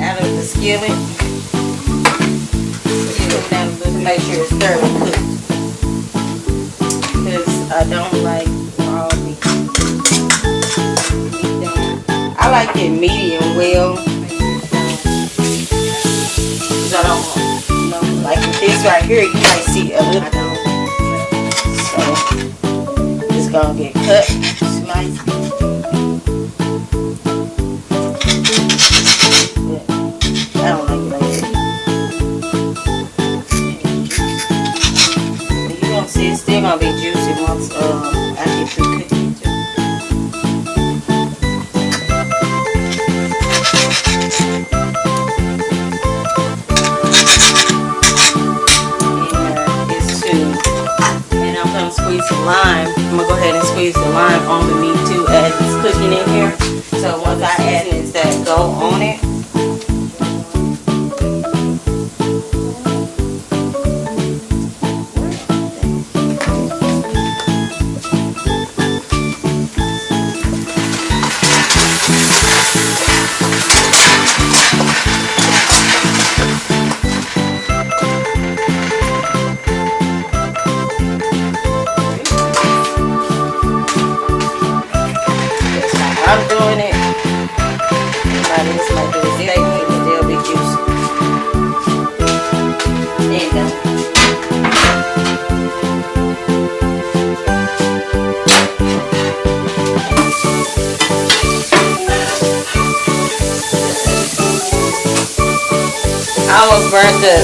out of the skillet. Put it down a little to make sure it's thoroughly cooked. Because I don't like raw meat. I like it medium well. Because I don't, like with this right here, you might see a little. I don't. So it's gonna get cut, sliced. I don't like it like that. You're gonna see it's still gonna be juicy once after you cook it too. Squeeze some lime. I'm gonna go ahead and squeeze the lime on the meat too as it's cooking in here. So once I add it, that go on it. I'm doing it. Somebody else might do it. They need it. They'll be juicy. There you go. I almost burnt the